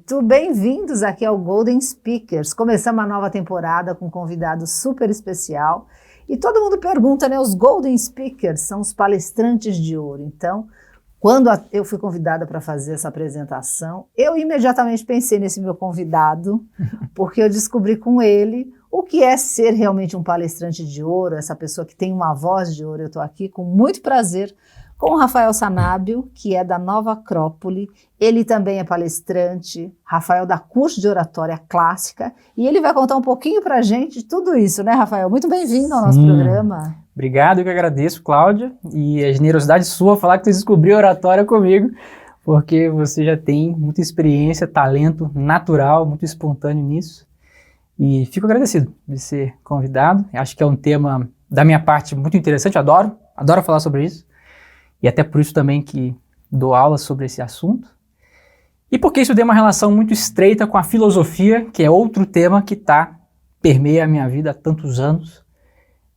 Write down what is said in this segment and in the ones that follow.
Muito bem-vindos aqui ao Golden Speakers. Começamos a nova temporada com um convidado super especial. E todo mundo pergunta, né? Os Golden Speakers são os palestrantes de ouro. Então, quando eu fui convidada para fazer essa apresentação, eu imediatamente pensei nesse meu convidado, porque eu descobri com ele o que é ser realmente um palestrante de ouro, essa pessoa que tem uma voz de ouro. Eu estou aqui com muito prazer com o Rafael Sanabio, que é da Nova Acrópole. Ele também é palestrante, Rafael dá curso de oratória clássica, e ele vai contar um pouquinho para a gente de tudo isso, né, Rafael? Muito bem-vindo ao nosso programa. Obrigado, eu que agradeço, Cláudia, e a generosidade sua falar que você descobriu oratória comigo, porque você já tem muita experiência, talento natural, muito espontâneo nisso, e fico agradecido de ser convidado. Acho que é um tema, da minha parte, muito interessante, adoro falar sobre isso. E até por isso também que dou aula sobre esse assunto. E porque isso tem uma relação muito estreita com a filosofia, que é outro tema que permeia a minha vida há tantos anos.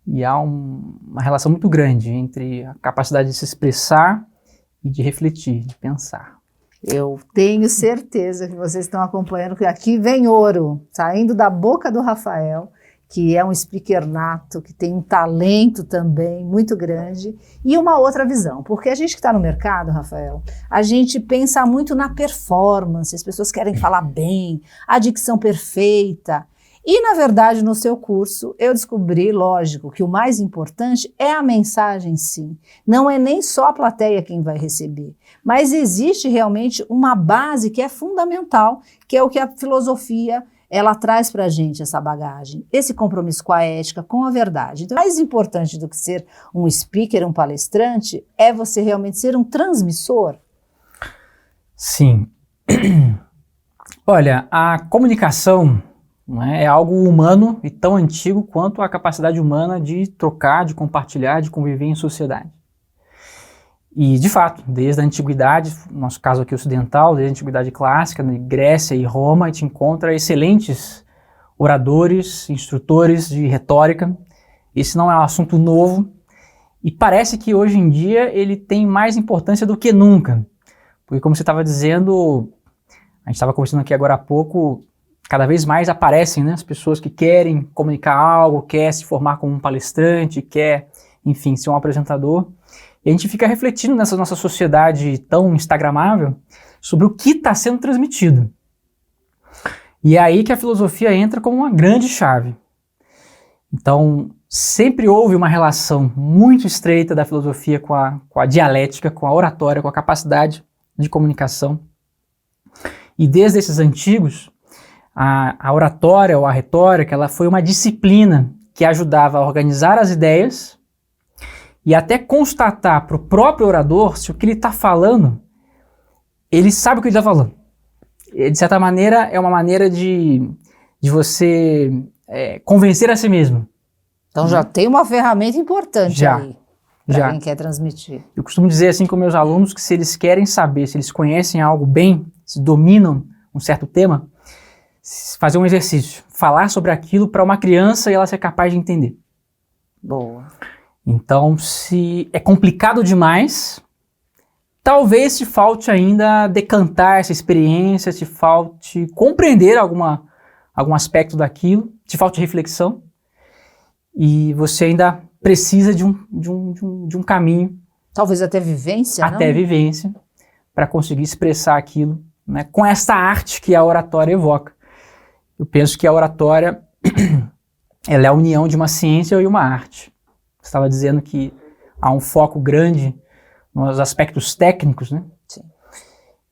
E há uma relação muito grande entre a capacidade de se expressar e de refletir, de pensar. Eu tenho certeza que vocês estão acompanhando, que aqui vem ouro, saindo da boca do Rafael, que é um speaker nato, que tem um talento também muito grande, e uma outra visão, porque a gente que está no mercado, Rafael, a gente pensa muito na performance, as pessoas querem falar bem, a dicção perfeita, e na verdade no seu curso eu descobri, lógico, que o mais importante é a mensagem em si, não é nem só a plateia quem vai receber, mas existe realmente uma base que é fundamental, que é o que a filosofia ela traz para a gente, essa bagagem, esse compromisso com a ética, com a verdade. Então, mais importante do que ser um speaker, um palestrante, é você realmente ser um transmissor? Sim. Olha, a comunicação, não é algo humano e tão antigo quanto a capacidade humana de trocar, de compartilhar, de conviver em sociedade. E, de fato, desde a antiguidade, no nosso caso aqui ocidental, desde a antiguidade clássica, na Grécia e Roma, a gente encontra excelentes oradores, instrutores de retórica. Esse não é um assunto novo e parece que hoje em dia ele tem mais importância do que nunca. Porque, como você estava dizendo, a gente estava conversando aqui agora há pouco, cada vez mais aparecem, né, as pessoas que querem comunicar algo, quer se formar como um palestrante, quer, enfim, ser um apresentador. E a gente fica refletindo nessa nossa sociedade tão instagramável sobre o que está sendo transmitido. E é aí que a filosofia entra como uma grande chave. Então, sempre houve uma relação muito estreita da filosofia com a dialética, com a oratória, com a capacidade de comunicação. E desde esses antigos, a oratória ou a retórica, ela foi uma disciplina que ajudava a organizar as ideias e até constatar para o próprio orador se o que ele está falando, ele sabe o que ele está falando. E, de certa maneira, é uma maneira de você convencer a si mesmo. Então já tem uma ferramenta importante aí, para quem quer transmitir. Eu costumo dizer assim com meus alunos que se eles querem saber, se eles conhecem algo bem, se dominam um certo tema, fazer um exercício, falar sobre aquilo para uma criança e ela ser capaz de entender. Boa. Então, se é complicado demais, talvez te falte ainda decantar essa experiência, te falte compreender algum aspecto daquilo, te falte reflexão, e você ainda precisa de um caminho. Talvez até vivência, até vivência, para conseguir expressar aquilo, né, com essa arte que a oratória evoca. Eu penso que a oratória ela é a união de uma ciência e uma arte. Você estava dizendo que há um foco grande nos aspectos técnicos, né? Sim.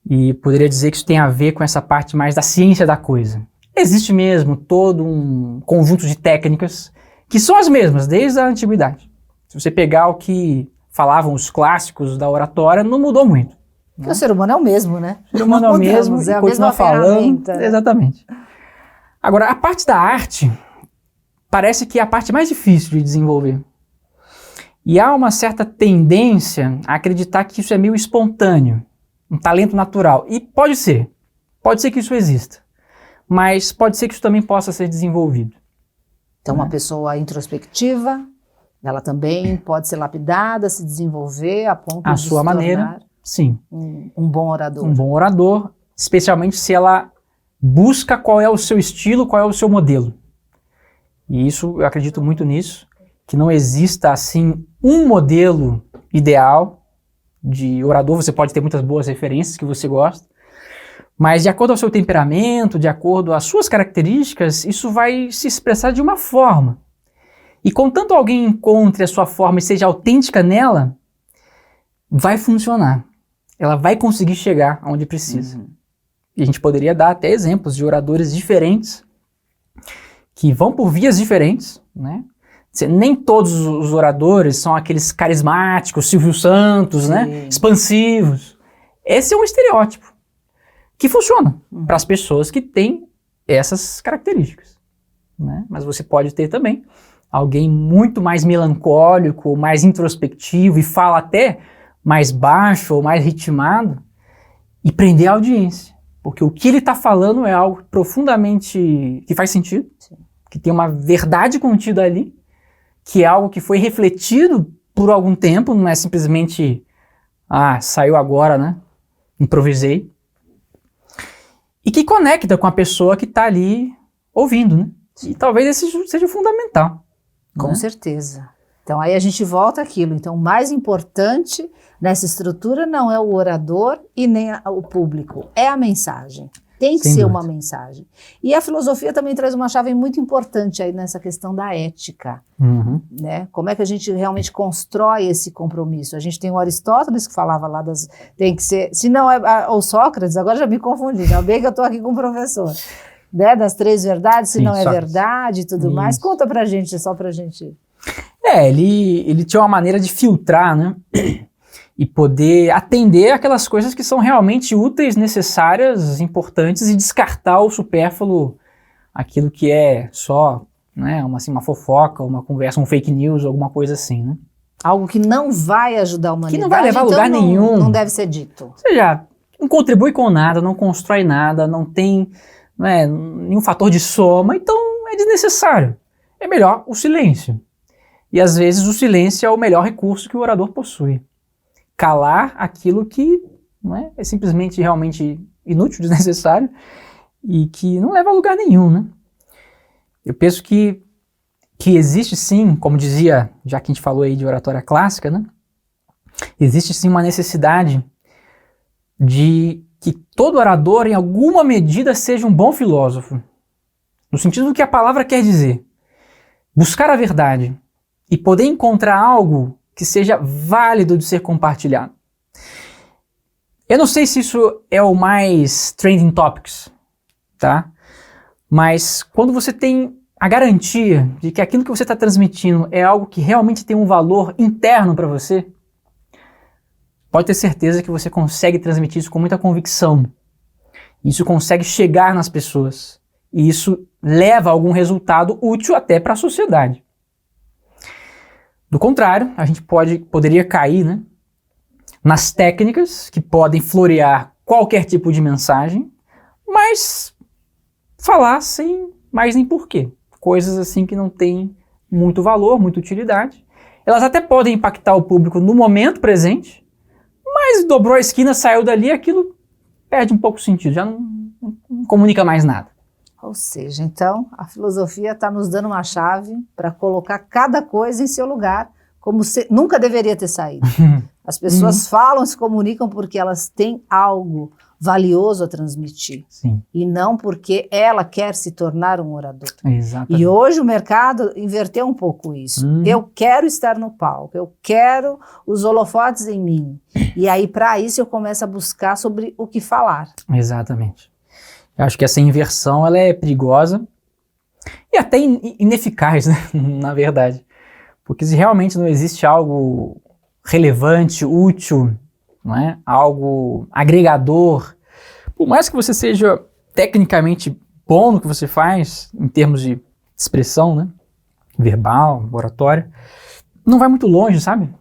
E poderia dizer que isso tem a ver com essa parte mais da ciência da coisa. Existe mesmo todo um conjunto de técnicas que são as mesmas desde a antiguidade. Se você pegar o que falavam os clássicos da oratória, não mudou muito. Porque o ser humano é o mesmo, né? O ser humano é o mesmo e continua falando. Né? Exatamente. Agora, a parte da arte parece que é a parte mais difícil de desenvolver. E há uma certa tendência a acreditar que isso é meio espontâneo, um talento natural. E pode ser que isso exista, mas pode ser que isso também possa ser desenvolvido. Então, uma pessoa introspectiva, ela também pode ser lapidada, se desenvolver a ponto de se tornar sim. Um bom orador. Um bom orador, especialmente se ela busca qual é o seu estilo, qual é o seu modelo. E isso, eu acredito muito nisso, que não exista, assim, um modelo ideal de orador. Você pode ter muitas boas referências que você gosta, mas de acordo ao seu temperamento, de acordo às suas características, isso vai se expressar de uma forma. E contanto alguém encontre a sua forma e seja autêntica nela, vai funcionar. Ela vai conseguir chegar aonde precisa. E a gente poderia dar até exemplos de oradores diferentes, que vão por vias diferentes, né? Nem todos os oradores são aqueles carismáticos, Silvio Santos, né? Expansivos. Esse é um estereótipo que funciona para as pessoas que têm essas características, né? Mas você pode ter também alguém muito mais melancólico, mais introspectivo e fala até mais baixo ou mais ritmado e prender a audiência. Porque o que ele está falando é algo profundamente que faz sentido, que tem uma verdade contida ali, que é algo que foi refletido por algum tempo, não é simplesmente, saiu agora, né? Improvisei. E que conecta com a pessoa que está ali ouvindo, né? E talvez esse seja o fundamental. Com certeza. Então aí a gente volta àquilo. Então o mais importante nessa estrutura não é o orador e nem o público, é a mensagem. Tem que ser uma mensagem. E a filosofia também traz uma chave muito importante aí nessa questão da ética. Né? Como é que a gente realmente constrói esse compromisso? A gente tem o Aristóteles que falava lá das... Tem que ser... Se não é... Ou Sócrates, agora já me confundi. Ainda bem que eu estou aqui com o professor. Né? Das 3 verdades, se não é verdade e tudo mais. Conta pra gente, só pra gente... Ele tinha uma maneira de filtrar, né? E poder atender aquelas coisas que são realmente úteis, necessárias, importantes e descartar o supérfluo, aquilo que é só, né, uma fofoca, uma conversa, um fake news, alguma coisa assim, né? Algo que não vai ajudar a humanidade. Que não vai levar a lugar nenhum. Não deve ser dito. Ou seja, não contribui com nada, não constrói nada, não tem nenhum fator de soma, então é desnecessário. É melhor o silêncio. E às vezes o silêncio é o melhor recurso que o orador possui. Calar aquilo que é simplesmente realmente inútil, desnecessário e que não leva a lugar nenhum, né? Eu penso que existe sim, como dizia, já que a gente falou aí de oratória clássica, né? Existe sim uma necessidade de que todo orador, em alguma medida, seja um bom filósofo. No sentido do que a palavra quer dizer. Buscar a verdade e poder encontrar algo que seja válido de ser compartilhado. Eu não sei se isso é o mais trending topics, tá? Mas quando você tem a garantia de que aquilo que você está transmitindo é algo que realmente tem um valor interno para você, pode ter certeza que você consegue transmitir isso com muita convicção. Isso consegue chegar nas pessoas. E isso leva a algum resultado útil até para a sociedade. Do contrário, a gente poderia cair, né, nas técnicas que podem florear qualquer tipo de mensagem, mas falar sem mais nem porquê. Coisas assim que não têm muito valor, muita utilidade. Elas até podem impactar o público no momento presente, mas dobrou a esquina, saiu dali, aquilo perde um pouco o sentido, já não comunica mais nada. Ou seja, então, a filosofia está nos dando uma chave para colocar cada coisa em seu lugar, como nunca deveria ter saído. As pessoas falam, se comunicam porque elas têm algo valioso a transmitir. Sim. E não porque ela quer se tornar um orador. Exatamente. E hoje o mercado inverteu um pouco isso. Eu quero estar no palco, eu quero os holofotes em mim. E aí, para isso, eu começo a buscar sobre o que falar. Exatamente. Eu acho que essa inversão ela é perigosa e até ineficaz, né? Na verdade. Porque se realmente não existe algo relevante, útil, não é? Algo agregador, por mais que você seja tecnicamente bom no que você faz, em termos de expressão, né? Verbal, oratória, não vai muito longe, sabe?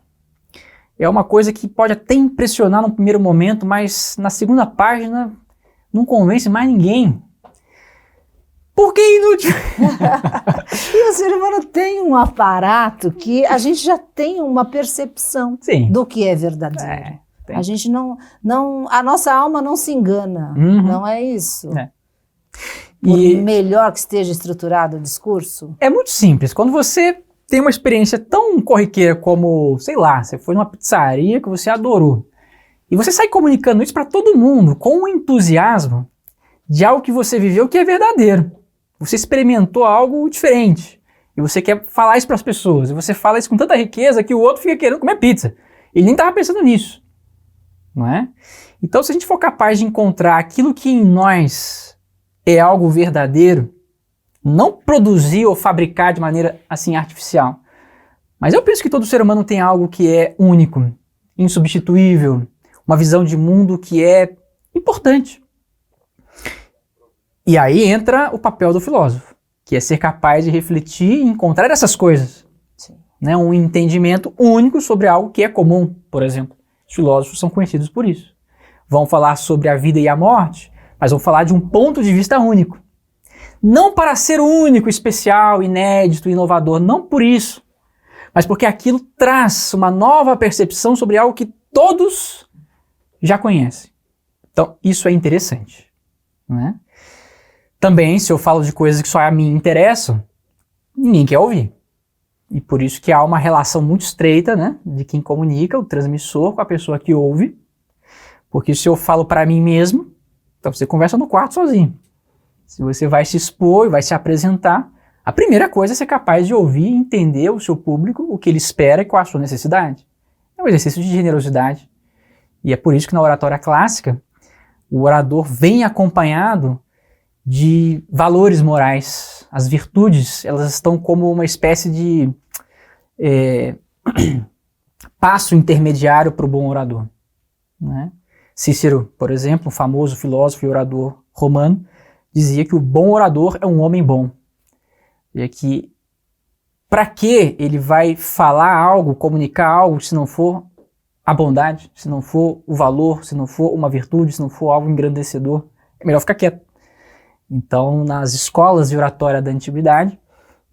É uma coisa que pode até impressionar no primeiro momento, mas na segunda página não convence mais ninguém. Por que inútil? E o ser humano tem um aparato que a gente já tem uma percepção do que é verdadeiro. A gente não, a nossa alma não se engana, não é isso? Por melhor que esteja estruturado o discurso? É muito simples. Quando você tem uma experiência tão corriqueira como, sei lá, você foi numa pizzaria que você adorou, e você sai comunicando isso para todo mundo com o entusiasmo de algo que você viveu que é verdadeiro. Você experimentou algo diferente e você quer falar isso para as pessoas. E você fala isso com tanta riqueza que o outro fica querendo comer pizza. Ele nem estava pensando nisso, não é? Então, se a gente for capaz de encontrar aquilo que em nós é algo verdadeiro, não produzir ou fabricar de maneira assim artificial, mas eu penso que todo ser humano tem algo que é único, insubstituível, uma visão de mundo que é importante. E aí entra o papel do filósofo, que é ser capaz de refletir e encontrar essas coisas. Sim. Né? Um entendimento único sobre algo que é comum, por exemplo. Os filósofos são conhecidos por isso. Vão falar sobre a vida e a morte, mas vão falar de um ponto de vista único. Não para ser único, especial, inédito, inovador, não por isso, mas porque aquilo traz uma nova percepção sobre algo que todos já conhecem. Então, isso é interessante, né? Também, se eu falo de coisas que só a mim interessam, ninguém quer ouvir. E por isso que há uma relação muito estreita, né, de quem comunica, o transmissor, com a pessoa que ouve. Porque se eu falo para mim mesmo, então você conversa no quarto sozinho. Se você vai se expor e vai se apresentar, a primeira coisa é ser capaz de ouvir e entender o seu público, o que ele espera e qual a sua necessidade. É um exercício de generosidade. E é por isso que na oratória clássica, o orador vem acompanhado de valores morais. As virtudes, elas estão como uma espécie de passo intermediário para o bom orador, né? Cícero, por exemplo, um famoso filósofo e orador romano, dizia que o bom orador é um homem bom. E que para que ele vai falar algo, comunicar algo, se não for a bondade, se não for o valor, se não for uma virtude, se não for algo engrandecedor, é melhor ficar quieto. Então, nas escolas de oratória da antiguidade,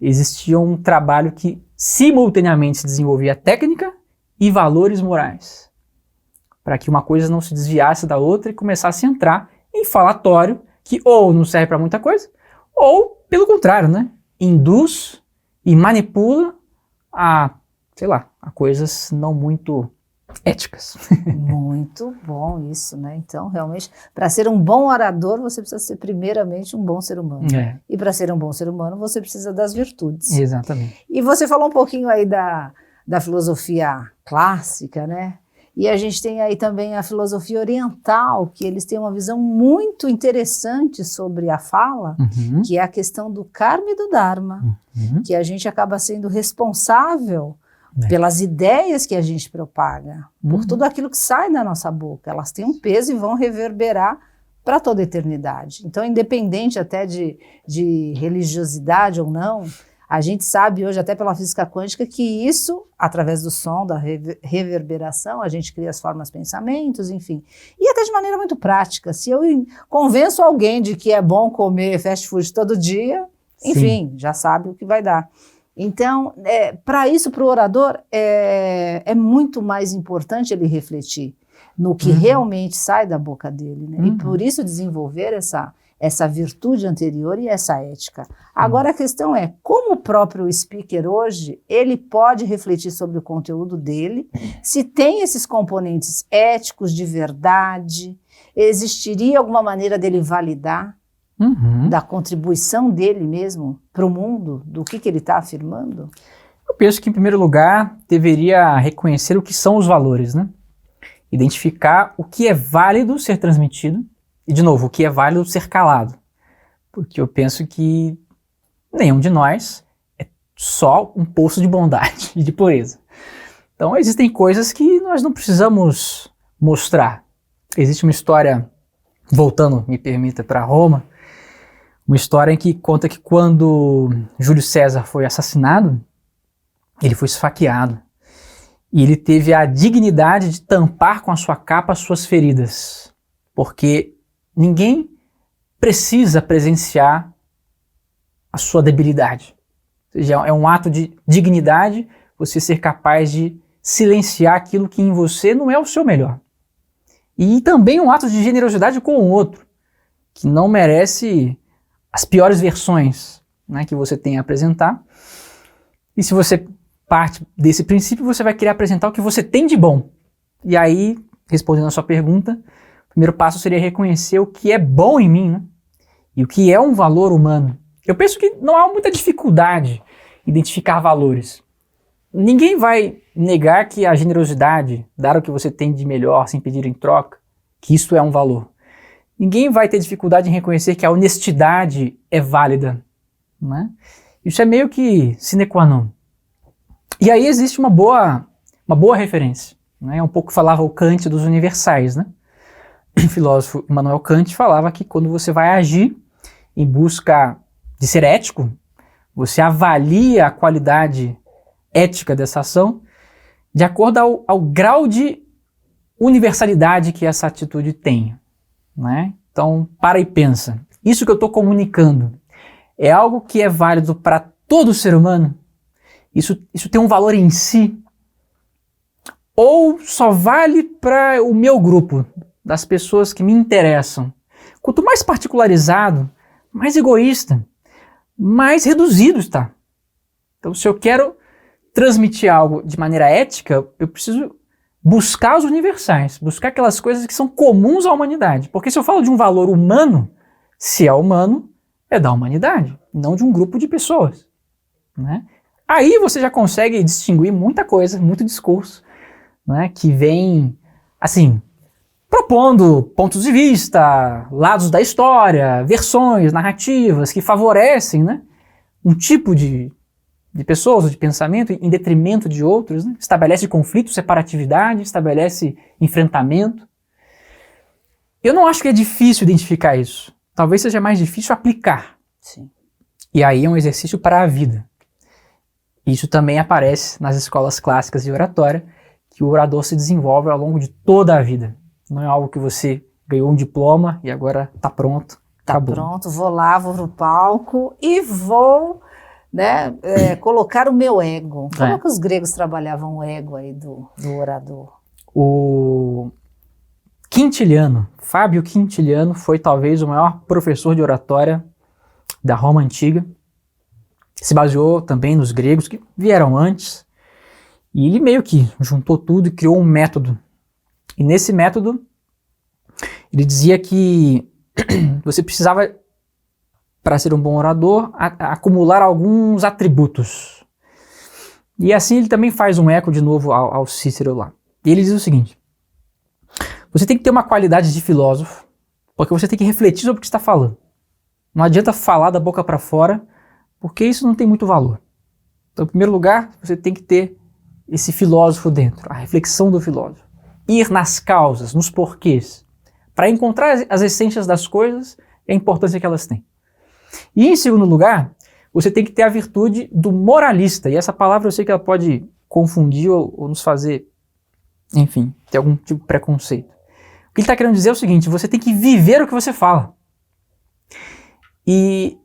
existia um trabalho que simultaneamente desenvolvia técnica e valores morais, para que uma coisa não se desviasse da outra e começasse a entrar em falatório, que ou não serve para muita coisa, ou, pelo contrário, né, induz e manipula a, sei lá, a coisas não muito éticas. Muito bom isso, né? Então, realmente, para ser um bom orador, você precisa ser primeiramente um bom ser humano. E para ser um bom ser humano, você precisa das virtudes. Exatamente. E você falou um pouquinho aí da filosofia clássica, né? E a gente tem aí também a filosofia oriental, que eles têm uma visão muito interessante sobre a fala, que é a questão do karma e do dharma, que a gente acaba sendo responsável pelas ideias que a gente propaga, por tudo aquilo que sai da nossa boca. Elas têm um peso e vão reverberar para toda a eternidade. Então, independente até de religiosidade ou não, a gente sabe hoje, até pela física quântica, que isso, através do som, da reverberação, a gente cria as formas, pensamentos, enfim. E até de maneira muito prática. Se eu convenço alguém de que é bom comer fast food todo dia, enfim, já sabe o que vai dar. Então, para isso, para o orador, é muito mais importante ele refletir no que realmente sai da boca dele, né? E por isso desenvolver essa virtude anterior e essa ética. Agora a questão é, como o próprio speaker hoje, ele pode refletir sobre o conteúdo dele, se tem esses componentes éticos de verdade, existiria alguma maneira dele validar da contribuição dele mesmo para o mundo, do que ele está afirmando? Eu penso que, em primeiro lugar, deveria reconhecer o que são os valores, né? Identificar o que é válido ser transmitido e, de novo, o que é válido ser calado. Porque eu penso que nenhum de nós é só um poço de bondade e de pureza. Então, existem coisas que nós não precisamos mostrar. Existe uma história, voltando, me permita, para Roma, uma história em que conta que quando Júlio César foi assassinado, ele foi esfaqueado. E ele teve a dignidade de tampar com a sua capa as suas feridas. Porque ninguém precisa presenciar a sua debilidade. Ou seja, é um ato de dignidade você ser capaz de silenciar aquilo que em você não é o seu melhor. E também um ato de generosidade com o outro, que não merece as piores versões, né, que você tem a apresentar. E se você parte desse princípio, você vai querer apresentar o que você tem de bom. E aí, respondendo a sua pergunta, o primeiro passo seria reconhecer o que é bom em mim, né? E o que é um valor humano. Eu penso que não há muita dificuldade em identificar valores. Ninguém vai negar que a generosidade, dar o que você tem de melhor sem pedir em troca, que isso é um valor. Ninguém vai ter dificuldade em reconhecer que a honestidade é válida, né? Isso é meio que sine qua non. E aí existe uma boa referência, né? É um pouco que falava o Kant dos universais, né? O filósofo Immanuel Kant falava que quando você vai agir em busca de ser ético, você avalia a qualidade ética dessa ação de acordo ao grau de universalidade que essa atitude tem, né? Então, para e pensa. Isso que eu estou comunicando é algo que é válido para todo ser humano? Isso tem um valor em si? Ou só vale para o meu grupo, das pessoas que me interessam? Quanto mais particularizado, mais egoísta, mais reduzido está. Então, se eu quero transmitir algo de maneira ética, eu preciso buscar os universais, buscar aquelas coisas que são comuns à humanidade. Porque se eu falo de um valor humano, se é humano, é da humanidade, não de um grupo de pessoas, né? Aí você já consegue distinguir muita coisa, muito discurso, né, que vem, assim, propondo pontos de vista, lados da história, versões, narrativas que favorecem, né, um tipo de pessoas, de pensamento, em detrimento de outros, né? Estabelece conflito, separatividade, estabelece enfrentamento. Eu não acho que é difícil identificar isso. Talvez seja mais difícil aplicar. Sim. E aí é um exercício para a vida. Isso também aparece nas escolas clássicas de oratória, que o orador se desenvolve ao longo de toda a vida. Não é algo que você ganhou um diploma e agora está pronto. Tá acabou. pronto, vou lá, vou pro palco e vou, né, colocar o meu ego. Como é que os gregos trabalhavam o ego aí do orador? O Quintiliano, Fábio Quintiliano, foi talvez o maior professor de oratória da Roma Antiga. Se baseou também nos gregos que vieram antes. E ele meio que juntou tudo e criou um método. E nesse método, ele dizia que você precisava, para ser um bom orador, acumular alguns atributos. E assim ele também faz um eco de novo ao Cícero lá. E ele diz o seguinte: você tem que ter uma qualidade de filósofo, porque você tem que refletir sobre o que está falando. Não adianta falar da boca para fora, porque isso não tem muito valor. Então, em primeiro lugar, você tem que ter esse filósofo dentro, a reflexão do filósofo. Ir nas causas, nos porquês, para encontrar as essências das coisas e a importância que elas têm. E em segundo lugar, você tem que ter a virtude do moralista. E essa palavra eu sei que ela pode confundir ou nos fazer, enfim, ter algum tipo de preconceito. O que ele está querendo dizer é o seguinte: você tem que viver o que você fala. E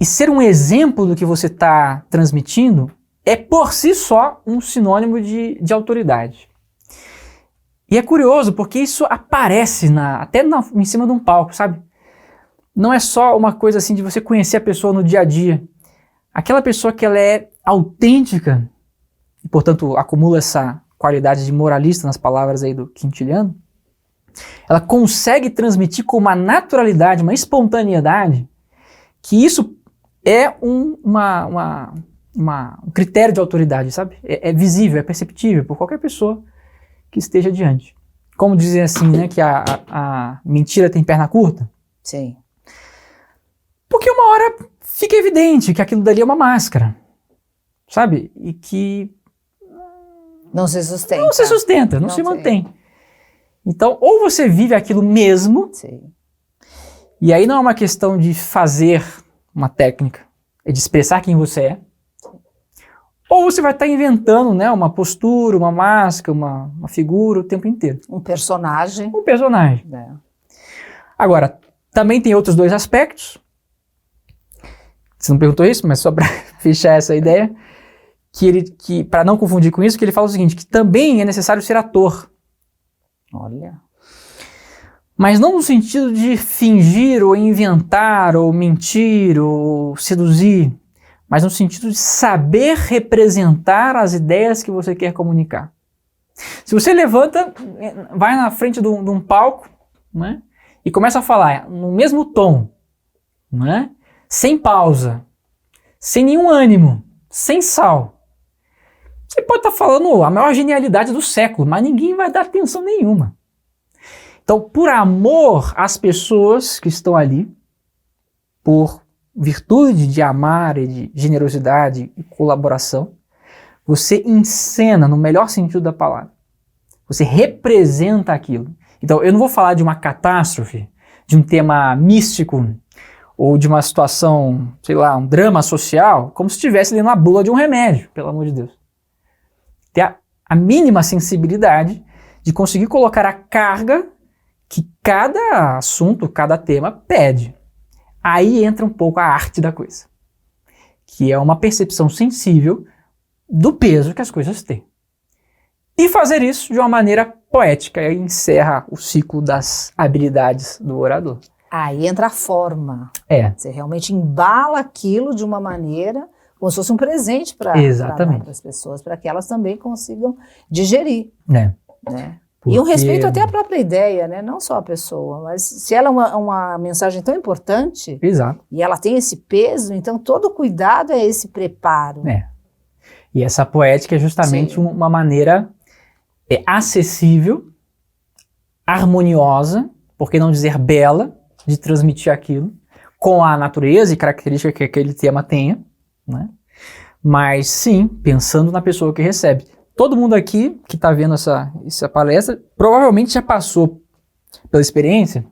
ser um exemplo do que você está transmitindo é por si só um sinônimo de autoridade. E é curioso porque isso aparece até em cima de um palco, sabe? Não é só uma coisa assim de você conhecer a pessoa no dia a dia. Aquela pessoa que ela é autêntica, e portanto acumula essa qualidade de moralista nas palavras aí do Quintiliano, ela consegue transmitir com uma naturalidade, uma espontaneidade, que isso é um critério de autoridade, sabe? É visível, é perceptível por qualquer pessoa que esteja diante. Como dizem assim, né, que a mentira tem perna curta? Sim. Porque uma hora fica evidente que aquilo dali é uma máscara, sabe? E que não se sustenta. Não se sustenta, não se mantém. Então, ou você vive aquilo mesmo, sim, e aí não é uma questão de fazer uma técnica, é de expressar quem você é, ou você vai estar inventando, né, uma postura, uma máscara, uma figura o tempo inteiro. Um personagem. Um personagem. É. Agora, também tem outros dois aspectos. Você não perguntou isso, mas só para fechar essa ideia, que para não confundir com isso, que ele fala o seguinte, que também é necessário ser ator. Olha. Mas não no sentido de fingir, ou inventar, ou mentir, ou seduzir, mas no sentido de saber representar as ideias que você quer comunicar. Se você levanta, vai na frente de um palco, né, e começa a falar no mesmo tom, né, sem pausa, sem nenhum ânimo, sem sal, você pode estar falando a maior genialidade do século, mas ninguém vai dar atenção nenhuma. Então, por amor às pessoas que estão ali, por virtude de amar e de generosidade e colaboração, você encena no melhor sentido da palavra. Você representa aquilo. Então, eu não vou falar de uma catástrofe, de um tema místico, ou de uma situação, sei lá, um drama social, como se estivesse lendo a bula de um remédio, pelo amor de Deus. Ter a mínima sensibilidade de conseguir colocar a carga que cada assunto, cada tema pede. Aí entra um pouco a arte da coisa, que é uma percepção sensível do peso que as coisas têm. E fazer isso de uma maneira poética, e encerra o ciclo das habilidades do orador. Aí entra a forma. Você realmente embala aquilo de uma maneira, como se fosse um presente para as pessoas, para que elas também consigam digerir. Né? Porque... E um respeito até à própria ideia, né? Não só a pessoa, mas se ela é uma mensagem tão importante, exato, e ela tem esse peso, então todo cuidado é esse preparo. E essa poética é justamente uma maneira acessível, harmoniosa, por que não dizer bela, de transmitir aquilo, com a natureza e característica que aquele tema tenha, né? Mas sim, pensando na pessoa que recebe. Todo mundo aqui que está vendo essa palestra provavelmente já passou pela experiência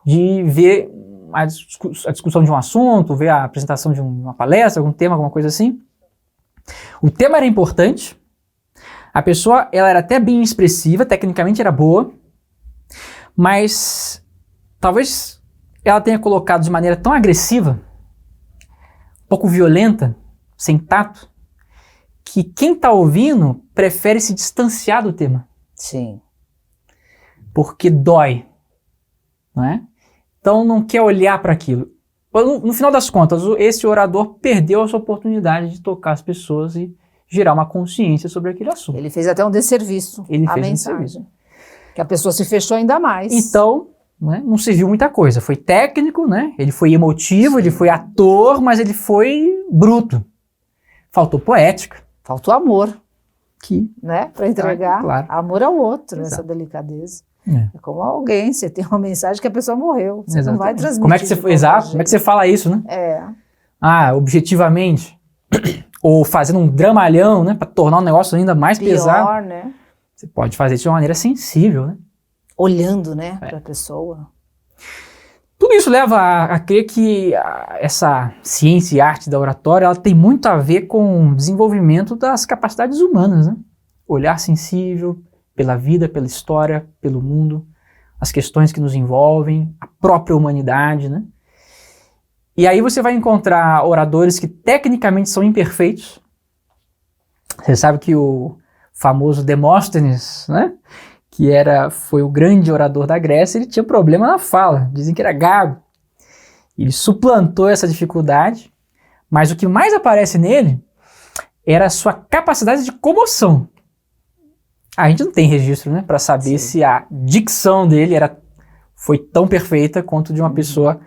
de ver a discussão de um assunto, ver a apresentação de uma palestra, algum tema, alguma coisa assim. O tema era importante, a pessoa ela era até bem expressiva, tecnicamente era boa, mas talvez ela tenha colocado de maneira tão agressiva, um pouco violenta, sem tato, que quem está ouvindo prefere se distanciar do tema. Sim. Porque dói, não é? Então não quer olhar para aquilo. No final das contas, esse orador perdeu essa oportunidade de tocar as pessoas e gerar uma consciência sobre aquele assunto. Ele fez até um desserviço à mensagem. Que a pessoa se fechou ainda mais. Então, né, não serviu muita coisa. Foi técnico, né? Ele foi emotivo, ele foi ator, mas ele foi bruto. Faltou poética. Faltou amor, né, para entregar amor ao outro, exato, essa delicadeza. É como alguém, você tem uma mensagem que a pessoa morreu, você não vai transmitir. Como é que você, exato, como é que você fala isso, né? Objetivamente, ou fazendo um dramalhão, né, para tornar o negócio ainda mais pesado. Né? Você pode fazer isso de uma maneira sensível, né? Olhando, né, para a pessoa. Tudo isso leva a crer que essa ciência e arte da oratória ela tem muito a ver com o desenvolvimento das capacidades humanas, né? Olhar sensível pela vida, pela história, pelo mundo, as questões que nos envolvem, a própria humanidade, né? E aí você vai encontrar oradores que tecnicamente são imperfeitos. Você sabe que o famoso Demóstenes, né? Que foi o grande orador da Grécia, ele tinha problema na fala, dizem que era gago. Ele suplantou essa dificuldade, mas o que mais aparece nele era a sua capacidade de comoção. A gente não tem registro, né, para saber se a dicção dele foi tão perfeita quanto de uma pessoa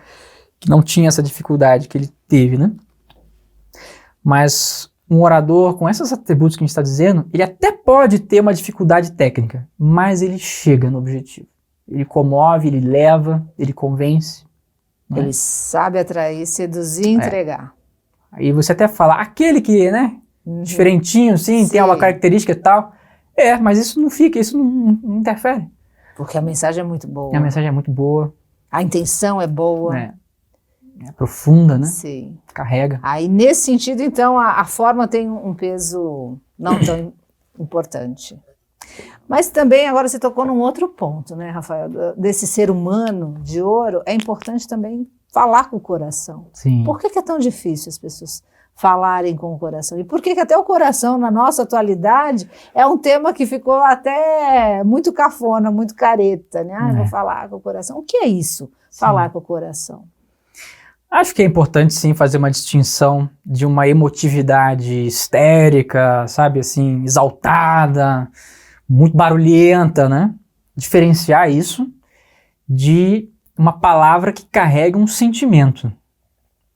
que não tinha essa dificuldade que ele teve, né? Mas um orador com esses atributos que a gente está dizendo, ele até pode ter uma dificuldade técnica, mas ele chega no objetivo. Ele comove, ele leva, ele convence. Né? Ele sabe atrair, seduzir e entregar. Aí você até fala, aquele que, né, diferentinho, assim, tem uma característica e tal. Mas isso não fica, isso não interfere. Porque a mensagem é muito boa. A mensagem é muito boa. A intenção é boa. É profunda, né? Sim. Carrega. Aí, nesse sentido, então, a forma tem um peso não tão importante. Mas também, agora você tocou num outro ponto, né, Rafael? Desse ser humano de ouro, é importante também falar com o coração. Sim. Por que é tão difícil as pessoas falarem com o coração. E por que até o coração, na nossa atualidade, é um tema que ficou até muito cafona, muito careta, né? Vou falar com o coração. O que é isso? Sim. Falar com o coração. Acho que é importante, sim, fazer uma distinção de uma emotividade histérica, sabe, assim, exaltada, muito barulhenta, né? Diferenciar isso de uma palavra que carrega um sentimento.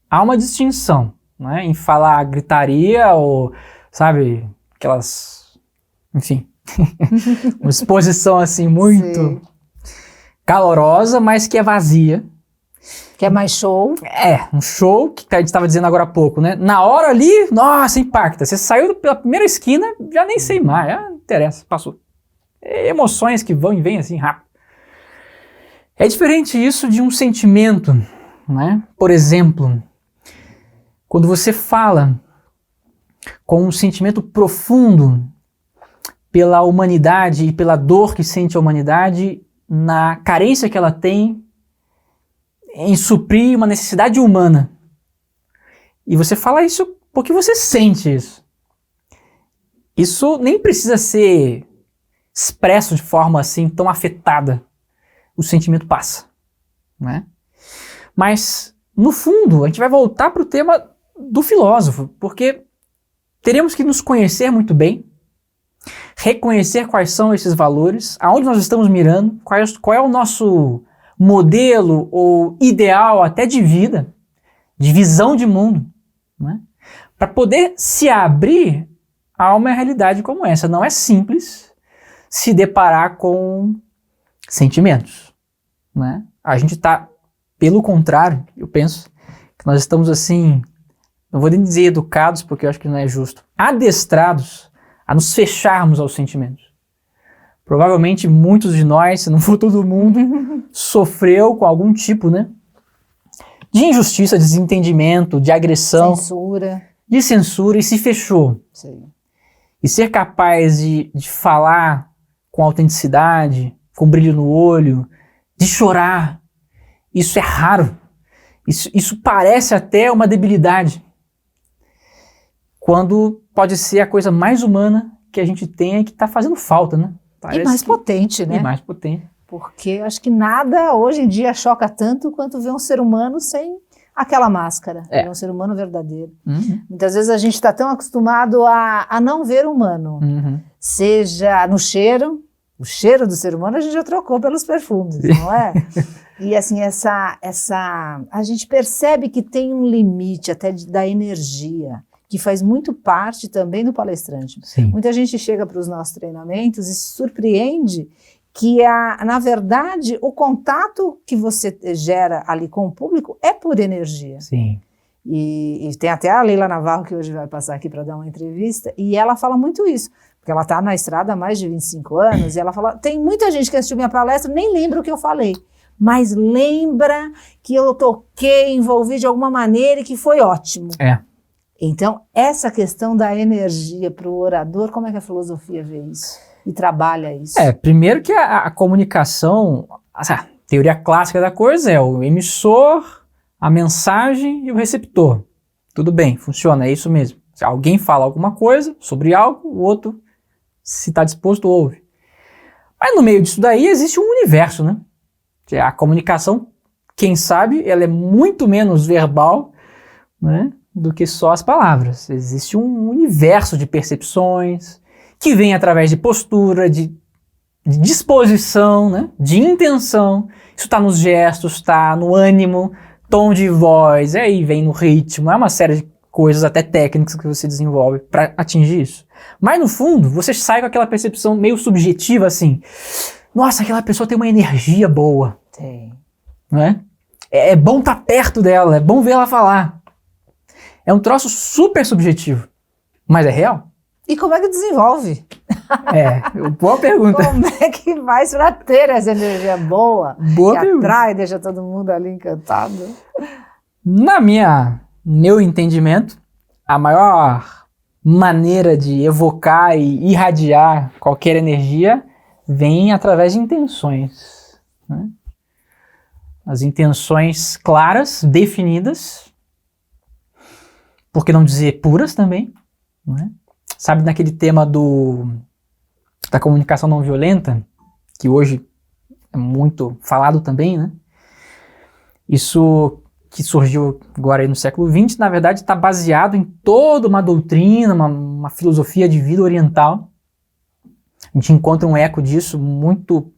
Há uma distinção, né, em falar gritaria ou, sabe, aquelas, enfim, uma exposição assim muito Sim. calorosa, mas que é vazia. Que é mais show. Um show que a gente estava dizendo agora há pouco, né? Na hora ali, nossa, impacta. Você saiu pela primeira esquina, já nem sei mais, já não interessa, passou. Emoções que vão e vêm assim rápido. É diferente isso de um sentimento, né? Por exemplo, quando você fala com um sentimento profundo pela humanidade e pela dor que sente a humanidade, na carência que ela tem em suprir uma necessidade humana. E você fala isso porque você sente isso. Isso nem precisa ser expresso de forma assim tão afetada. O sentimento passa, né? Mas, no fundo, a gente vai voltar para o tema do filósofo, porque teremos que nos conhecer muito bem, reconhecer quais são esses valores, aonde nós estamos mirando, qual é o nosso modelo ou ideal até de vida, de visão de mundo, né? Para poder se abrir a uma realidade como essa. Não é simples se deparar com sentimentos, né? A gente está, pelo contrário, eu penso que nós estamos assim, não vou nem dizer educados, porque eu acho que não é justo, adestrados a nos fecharmos aos sentimentos. Provavelmente muitos de nós, se não for todo mundo, sofreu com algum tipo, né, de injustiça, de desentendimento, de agressão, de censura e se fechou. Sim. E ser capaz de falar com autenticidade, com brilho no olho, de chorar, isso é raro. Isso parece até uma debilidade, quando pode ser a coisa mais humana que a gente tem e que está fazendo falta, né? E mais potente, né? E mais potente. Porque acho que nada hoje em dia choca tanto quanto ver um ser humano sem aquela máscara, ver um ser humano verdadeiro. Uhum. Muitas vezes a gente está tão acostumado a não ver humano, seja no cheiro. O cheiro do ser humano a gente já trocou pelos perfumes, não é? E assim, a gente percebe que tem um limite até da energia, que faz muito parte também do palestrante. Sim. Muita gente chega para os nossos treinamentos e se surpreende que, na verdade, o contato que você gera ali com o público é por energia. Sim. E tem até a Leila Navarro, que hoje vai passar aqui para dar uma entrevista, e ela fala muito isso. Porque ela está na estrada há mais de 25 anos, e ela fala, tem muita gente que assistiu minha palestra, nem lembra o que eu falei, mas lembra que eu toquei, envolvi de alguma maneira e que foi ótimo. Então, essa questão da energia para o orador, como é que a filosofia vê isso? E trabalha isso? Primeiro que a comunicação, a teoria clássica da coisa é o emissor, a mensagem e o receptor. Tudo bem, funciona, é isso mesmo. Se alguém fala alguma coisa sobre algo, o outro, se está disposto, ouve. Mas no meio disso daí existe um universo, né? A comunicação, quem sabe, ela é muito menos verbal, né, do que só as palavras. Existe um universo de percepções que vem através de postura, de disposição, né, de intenção. Isso está nos gestos, está no ânimo, tom de voz, aí vem no ritmo, é uma série de coisas até técnicas que você desenvolve para atingir isso. Mas no fundo, você sai com aquela percepção meio subjetiva assim, nossa, aquela pessoa tem uma energia boa. Tem. Né? É bom estar perto dela, é bom ver ela falar. É um troço super subjetivo, mas é real. E como é que desenvolve? Boa pergunta. Como é que faz para ter essa energia boa? Boa que pergunta. Atrai, deixa todo mundo ali encantado? Meu entendimento, a maior maneira de evocar e irradiar qualquer energia vem através de intenções, né? As intenções claras, definidas, por que não dizer puras também, né? Sabe, naquele tema da comunicação não violenta, que hoje é muito falado também, né? Isso que surgiu agora aí no século XX, na verdade está baseado em toda uma doutrina, uma filosofia de vida oriental. A gente encontra um eco disso muito,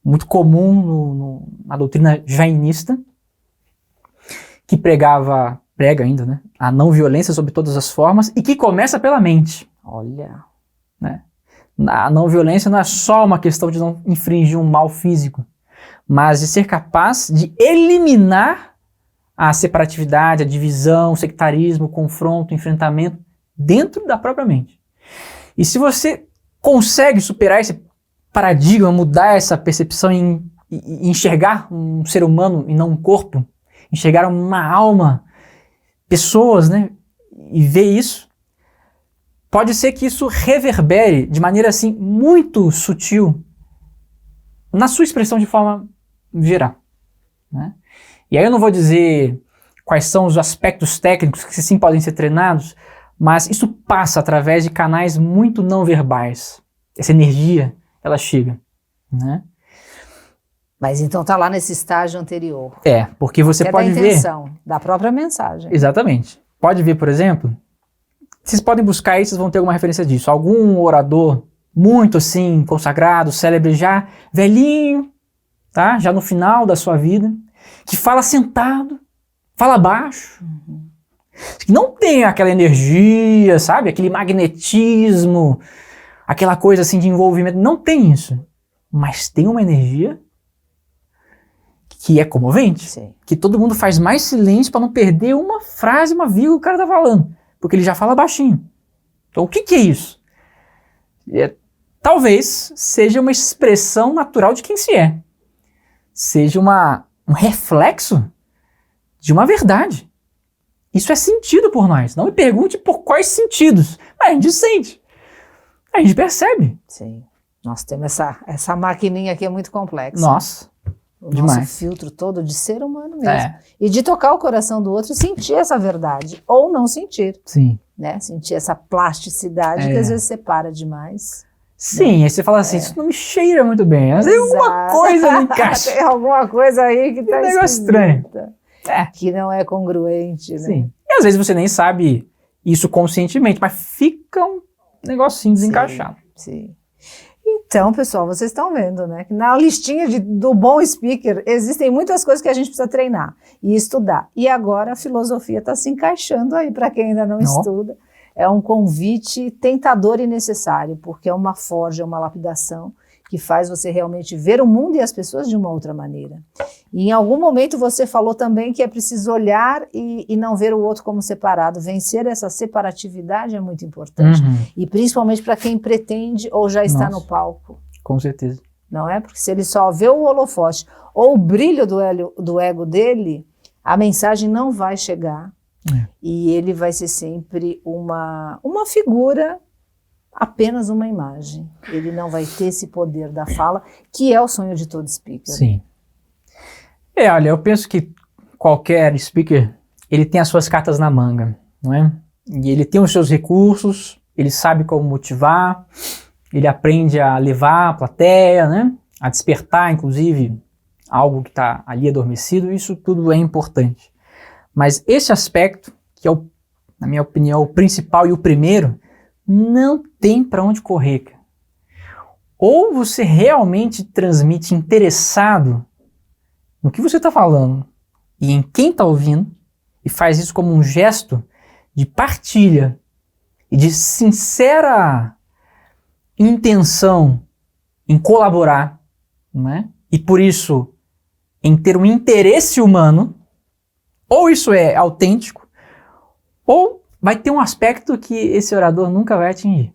muito comum na doutrina jainista, que prega ainda, né, a não violência sob todas as formas e que começa pela mente. Olha. Né? A não violência não é só uma questão de não infringir um mal físico, mas de ser capaz de eliminar a separatividade, a divisão, o sectarismo, o confronto, o enfrentamento dentro da própria mente. E se você consegue superar esse paradigma, mudar essa percepção e enxergar um ser humano e não um corpo, enxergar uma alma, pessoas, né, e ver isso, pode ser que isso reverbere de maneira assim muito sutil na sua expressão de forma geral, né? E aí eu não vou dizer quais são os aspectos técnicos que sim podem ser treinados, mas isso passa através de canais muito não verbais. Essa energia, ela chega, né? Mas então tá lá nesse estágio anterior. Porque você pode ver... da intenção, da própria mensagem. Exatamente. Pode ver, por exemplo, vocês podem buscar aí, vocês vão ter alguma referência disso. Algum orador muito assim, consagrado, célebre, já velhinho, tá? Já no final da sua vida, que fala sentado, fala baixo, que não tem aquela energia, sabe? Aquele magnetismo, aquela coisa assim de envolvimento, não tem isso. Mas tem uma energia que é comovente. Sim. Que todo mundo faz mais silêncio para não perder uma frase, uma vírgula que o cara tá falando, porque ele já fala baixinho. Então o que é isso? Talvez seja uma expressão natural de quem se é. Seja um reflexo de uma verdade. Isso é sentido por nós. Não me pergunte por quais sentidos, mas a gente sente. A gente percebe. Sim. Nós temos essa maquininha aqui é muito complexa. Nossa, o demais. Nosso filtro todo de ser humano mesmo. E de tocar o coração do outro e sentir essa verdade. Ou não sentir. Sim. Né? Sentir essa plasticidade que às vezes separa demais. Sim, aí você fala assim, isso não me cheira muito bem. Mas tem alguma coisa no encaixe. Tem alguma coisa aí que tá negócio estranho. Que não é congruente, né? Sim. E às vezes você nem sabe isso conscientemente, mas fica um negocinho desencaixado. Sim. Então, pessoal, vocês estão vendo, né? Que na listinha do bom speaker existem muitas coisas que a gente precisa treinar e estudar. E agora a filosofia está se encaixando aí para quem ainda não estuda. É um convite tentador e necessário, porque é uma forja, é uma lapidação que faz você realmente ver o mundo e as pessoas de uma outra maneira. E em algum momento você falou também que é preciso olhar e não ver o outro como separado. Vencer essa separatividade é muito importante. E principalmente para quem pretende ou já está no palco. Com certeza. Não é? Porque se ele só vê o holofote ou o brilho do ego dele, a mensagem não vai chegar. E ele vai ser sempre uma figura, apenas uma imagem. Ele não vai ter esse poder da fala, que é o sonho de todo speaker. Sim. Olha, eu penso que qualquer speaker, ele tem as suas cartas na manga, não é? E ele tem os seus recursos, ele sabe como motivar, ele aprende a levar a plateia, né? A despertar, inclusive, algo que está ali adormecido, isso tudo é importante. Mas esse aspecto, que é, na minha opinião, o principal e o primeiro, não tem para onde correr, cara. Ou você realmente transmite interessado no que você está falando e em quem está ouvindo, e faz isso como um gesto de partilha e de sincera intenção em colaborar, né? E por isso, em ter um interesse humano. Ou isso é autêntico, ou vai ter um aspecto que esse orador nunca vai atingir.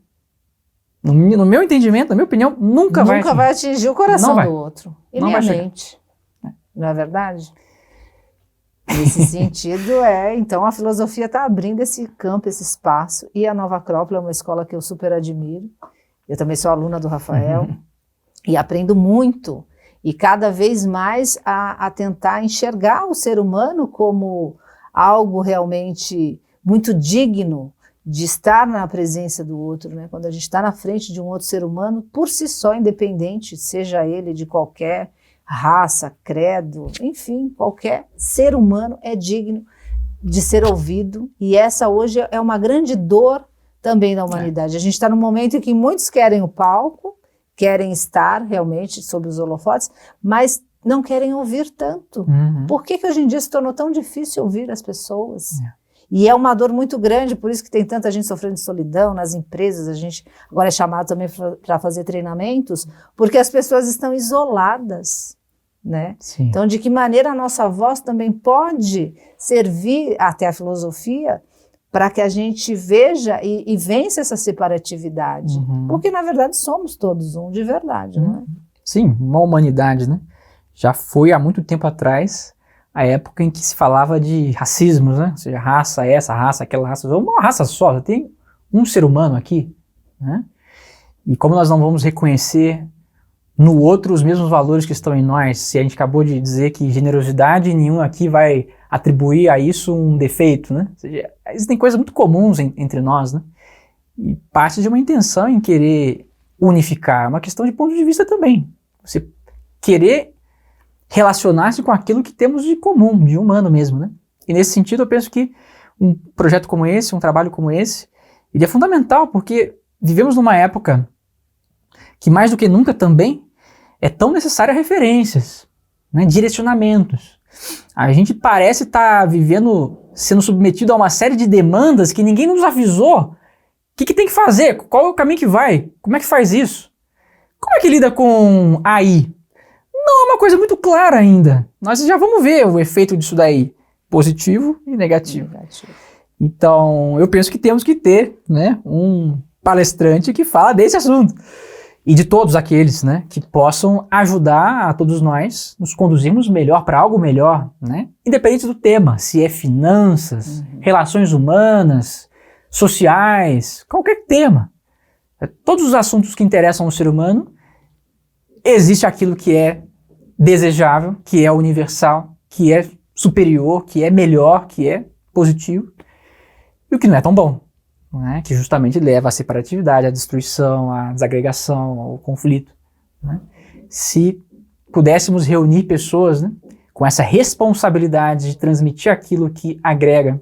No meu entendimento, na minha opinião, nunca vai atingir o coração do outro. E nem a mente. Não é verdade? Nesse sentido, então a filosofia está abrindo esse campo, esse espaço, e a Nova Acrópole é uma escola que eu super admiro. Eu também sou aluna do Rafael, e aprendo muito. E cada vez mais a tentar enxergar o ser humano como algo realmente muito digno de estar na presença do outro, né? Quando a gente está na frente de um outro ser humano, por si só, independente, seja ele de qualquer raça, credo, enfim, qualquer ser humano é digno de ser ouvido, e essa hoje é uma grande dor também da humanidade. A gente está num momento em que muitos querem o palco, querem estar realmente sob os holofotes, mas não querem ouvir tanto. Por que hoje em dia se tornou tão difícil ouvir as pessoas? E é uma dor muito grande, por isso que tem tanta gente sofrendo de solidão nas empresas. A gente agora é chamado também para fazer treinamentos, porque as pessoas estão isoladas, né? Sim. Então, de que maneira a nossa voz também pode servir até a filosofia para que a gente veja e vença essa separatividade? Porque, na verdade, somos todos um de verdade, não é? Sim, uma humanidade, né? Já foi há muito tempo atrás a época em que se falava de racismos, né? Ou seja, raça essa, raça aquela, raça, uma raça só, tem um ser humano aqui, né? E como nós não vamos reconhecer no outro os mesmos valores que estão em nós, se a gente acabou de dizer que generosidade, nenhum aqui vai atribuir a isso um defeito, né? Ou seja, existem coisas muito comuns entre nós, né? E parte de uma intenção em querer unificar, é uma questão de ponto de vista também. Você querer relacionar-se com aquilo que temos de comum, de humano mesmo, né? E nesse sentido eu penso que um projeto como esse, um trabalho como esse, ele é fundamental porque vivemos numa época que mais do que nunca também é tão necessária referências, né? Direcionamentos. A gente parece estar sendo submetido a uma série de demandas que ninguém nos avisou. O que tem que fazer? Qual é o caminho que vai? Como é que faz isso? Como é que lida com AI? Não é uma coisa muito clara ainda. Nós já vamos ver o efeito disso daí, positivo e negativo. Então, eu penso que temos que ter, né, um palestrante que fala desse assunto. E de todos aqueles, né, que possam ajudar a todos nós nos conduzirmos melhor para algo melhor, né? Independente do tema, se é finanças, relações humanas, sociais, qualquer tema. Todos os assuntos que interessam ao ser humano, existe aquilo que é desejável, que é universal, que é superior, que é melhor, que é positivo, e o que não é tão bom, né? Que justamente leva à separatividade, à destruição, à desagregação, ao conflito, né? Se pudéssemos reunir pessoas, né, com essa responsabilidade de transmitir aquilo que agrega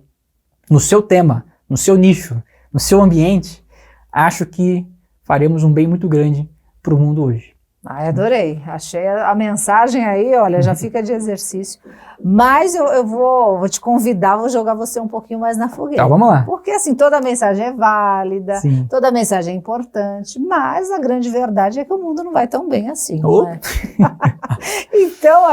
no seu tema, no seu nicho, no seu ambiente, acho que faremos um bem muito grande para o mundo hoje. Adorei, achei a mensagem aí, olha, já fica de exercício, mas eu vou te convidar, vou jogar você um pouquinho mais na fogueira. Então, vamos lá. Porque assim, toda mensagem é válida, Sim. Toda mensagem é importante, mas a grande verdade é que o mundo não vai tão bem assim, não é? Então,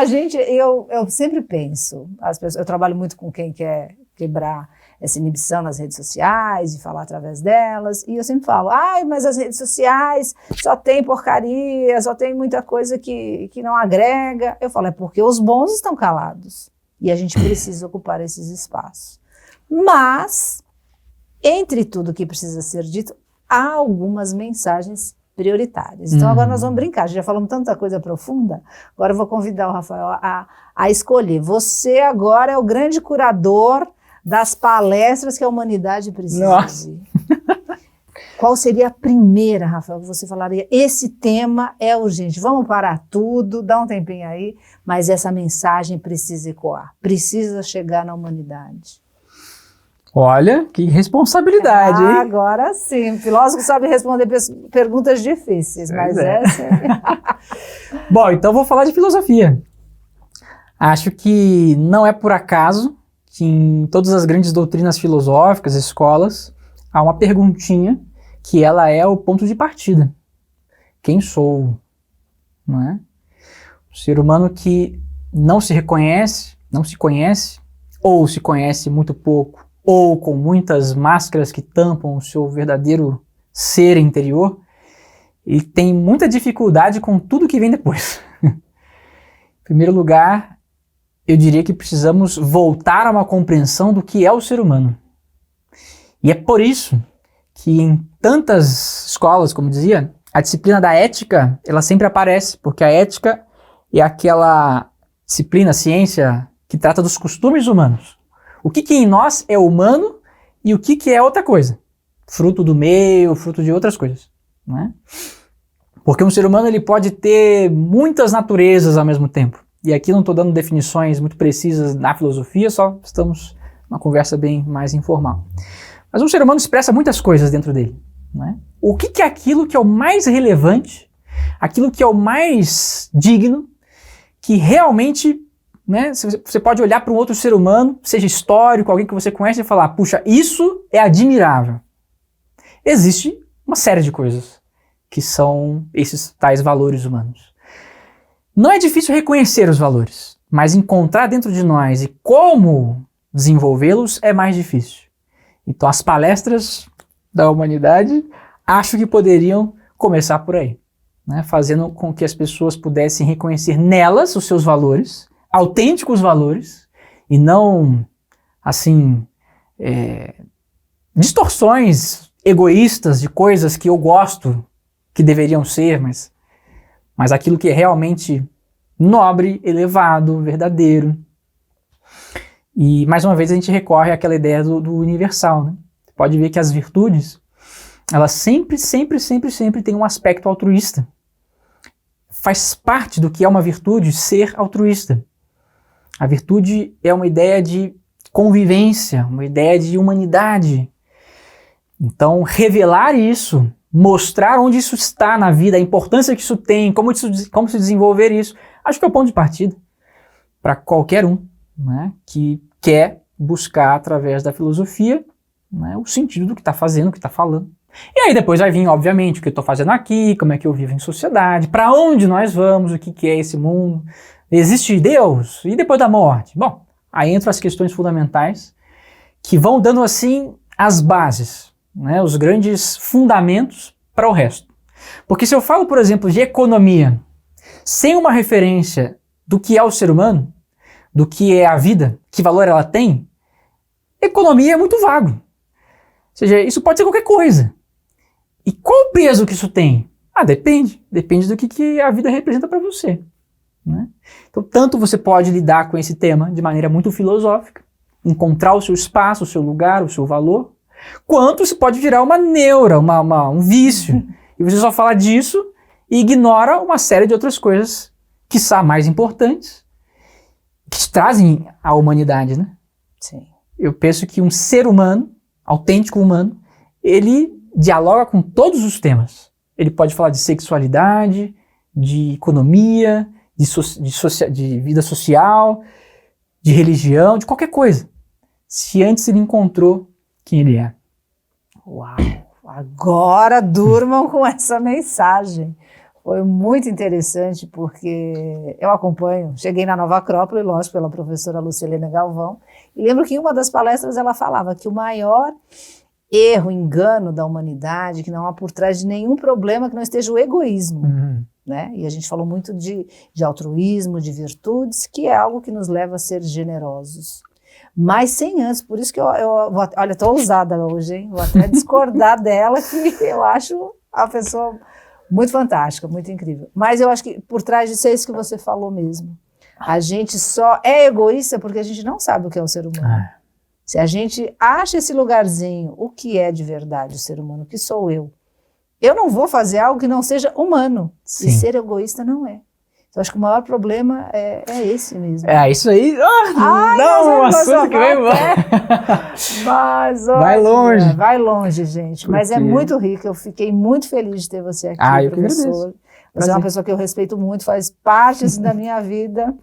eu sempre penso, eu trabalho muito com quem quer quebrar essa inibição nas redes sociais, de falar através delas, e eu sempre falo, mas as redes sociais só tem porcaria, só tem muita coisa que não agrega. Eu falo, é porque os bons estão calados, e a gente precisa ocupar esses espaços. Mas, entre tudo que precisa ser dito, há algumas mensagens prioritárias. Então agora nós vamos brincar, já falamos tanta coisa profunda, agora eu vou convidar o Rafael a escolher. Você agora é o grande curador das palestras que a humanidade precisa ouvir. Qual seria a primeira, Rafael, que você falaria? Esse tema é urgente, vamos parar tudo, dá um tempinho aí, mas essa mensagem precisa ecoar, precisa chegar na humanidade. Olha, que responsabilidade, hein? Agora sim, o filósofo sabe responder perguntas difíceis, mas essa é... Bom, então vou falar de filosofia. Acho que não é por acaso que em todas as grandes doutrinas filosóficas, escolas, há uma perguntinha que ela é o ponto de partida. Quem sou? Não é? O ser humano que não se reconhece, não se conhece, ou se conhece muito pouco, ou com muitas máscaras que tampam o seu verdadeiro ser interior, e tem muita dificuldade com tudo que vem depois. Em primeiro lugar, eu diria que precisamos voltar a uma compreensão do que é o ser humano. E é por isso que em tantas escolas, como dizia, a disciplina da ética, ela sempre aparece, porque a ética é aquela disciplina, ciência, que trata dos costumes humanos. O que em nós é humano e o que é outra coisa. Fruto do meio, fruto de outras coisas, né? Porque um ser humano ele pode ter muitas naturezas ao mesmo tempo. E aqui não estou dando definições muito precisas na filosofia, só estamos numa conversa bem mais informal. Mas um ser humano expressa muitas coisas dentro dele, né? O que é aquilo que é o mais relevante, aquilo que é o mais digno, que realmente, né, você pode olhar para um outro ser humano, seja histórico, alguém que você conhece e falar, puxa, isso é admirável. Existe uma série de coisas que são esses tais valores humanos. Não é difícil reconhecer os valores, mas encontrar dentro de nós e como desenvolvê-los é mais difícil. Então as palestras da humanidade acho que poderiam começar por aí, né? Fazendo com que as pessoas pudessem reconhecer nelas os seus valores, autênticos valores, e não, assim, distorções egoístas de coisas que eu gosto, que deveriam ser, mas aquilo que é realmente nobre, elevado, verdadeiro. E, mais uma vez, a gente recorre àquela ideia do universal, né? Você pode ver que as virtudes, elas sempre têm um aspecto altruísta. Faz parte do que é uma virtude ser altruísta. A virtude é uma ideia de convivência, uma ideia de humanidade. Então, revelar isso, mostrar onde isso está na vida, a importância que isso tem, como se desenvolver isso, acho que é o ponto de partida para qualquer um, né, que quer buscar através da filosofia, né, o sentido do que está fazendo, o que está falando. E aí depois vai vir, obviamente, o que eu estou fazendo aqui, como é que eu vivo em sociedade, para onde nós vamos, o que é esse mundo, existe Deus, e depois da morte? Bom, aí entram as questões fundamentais que vão dando assim as bases, né, os grandes fundamentos para o resto. Porque se eu falo, por exemplo, de economia, sem uma referência do que é o ser humano, do que é a vida, que valor ela tem, economia é muito vago. Ou seja, isso pode ser qualquer coisa. E qual o peso que isso tem? Depende do que a vida representa para você, né? Então, tanto você pode lidar com esse tema de maneira muito filosófica, encontrar o seu espaço, o seu lugar, o seu valor, quanto isso pode virar uma neura, um vício. E você só fala disso e ignora uma série de outras coisas, quiçá mais importantes, que te trazem a humanidade, né? Sim. Eu penso que um ser humano, autêntico humano, ele dialoga com todos os temas. Ele pode falar de sexualidade, de economia, de vida social, de religião, de qualquer coisa. Se antes ele encontrou quem ele é. Uau! Agora durmam com essa mensagem. Foi muito interessante porque eu acompanho, cheguei na Nova Acrópole, lógico, pela professora Lucilene Galvão, e lembro que em uma das palestras ela falava que o maior erro, engano da humanidade, que não há por trás de nenhum problema que não esteja o egoísmo, né? E a gente falou muito de altruísmo, de virtudes, que é algo que nos leva a ser generosos. Mas sem antes, por isso que olha, estou ousada hoje, hein? Vou até discordar dela, que eu acho a pessoa muito fantástica, muito incrível. Mas eu acho que por trás disso é isso que você falou mesmo. A gente só é egoísta porque a gente não sabe o que é o ser humano. Se a gente acha esse lugarzinho, o que é de verdade o ser humano, o que sou eu? Eu não vou fazer algo que não seja humano. Sim. E ser egoísta não é. Então, acho que o maior problema é esse mesmo. Isso aí. Um assunto que vai embora. Mas, vai longe. Vai longe, gente. Mas é muito rico. Eu fiquei muito feliz de ter você aqui, professor. Você é uma pessoa que eu respeito muito, faz parte assim, da minha vida.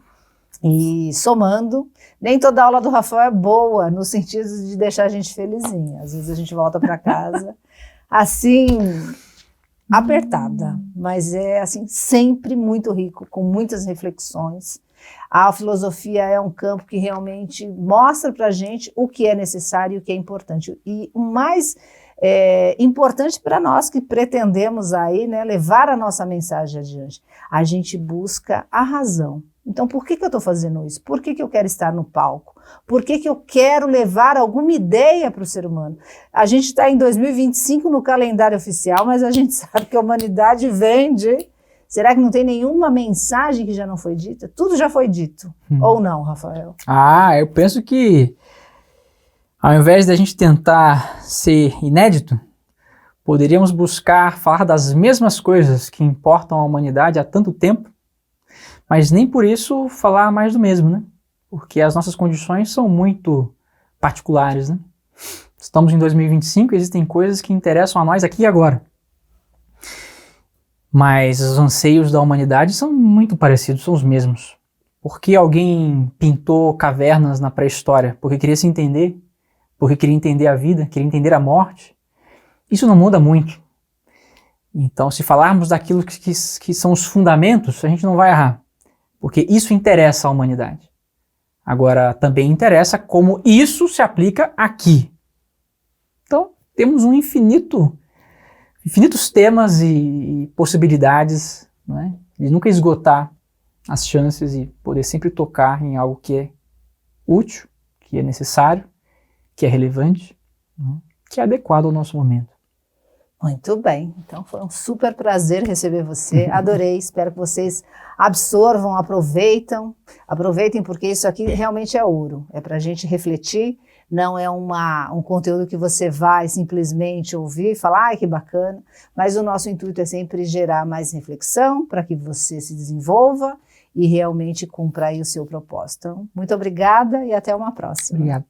E somando, nem toda aula do Rafael é boa, no sentido de deixar a gente felizinha. Às vezes a gente volta para casa assim, apertada, mas é assim, sempre muito rico, com muitas reflexões. A filosofia é um campo que realmente mostra para a gente o que é necessário e o que é importante. E o mais importante para nós que pretendemos aí, né, levar a nossa mensagem adiante, a gente busca a razão. Então, por que eu estou fazendo isso? Por que eu quero estar no palco? Por que eu quero levar alguma ideia para o ser humano? A gente está em 2025 no calendário oficial, mas a gente sabe que a humanidade vende. Será que não tem nenhuma mensagem que já não foi dita? Tudo já foi dito. Ou não, Rafael? Eu penso que Ao invés de a gente tentar ser inédito, poderíamos buscar falar das mesmas coisas que importam à humanidade há tanto tempo, mas nem por isso falar mais do mesmo, né? Porque as nossas condições são muito particulares, né? Estamos em 2025 e existem coisas que interessam a nós aqui e agora. Mas os anseios da humanidade são muito parecidos, são os mesmos. Por que alguém pintou cavernas na pré-história? Porque queria se entender, porque queria entender a vida, queria entender a morte. Isso não muda muito. Então, se falarmos daquilo que são os fundamentos, a gente não vai errar. Porque isso interessa à humanidade. Agora, também interessa como isso se aplica aqui. Então, temos um infinitos temas e possibilidades, não é? De nunca esgotar as chances e poder sempre tocar em algo que é útil, que é necessário, que é relevante, não é? Que é adequado ao nosso momento. Muito bem, então foi um super prazer receber você, adorei, espero que vocês absorvam, aproveitem porque isso aqui realmente é ouro, é para a gente refletir, não é um conteúdo que você vai simplesmente ouvir e falar, ai que bacana, mas o nosso intuito é sempre gerar mais reflexão para que você se desenvolva e realmente cumpra aí o seu propósito. Então, muito obrigada e até uma próxima. Obrigado.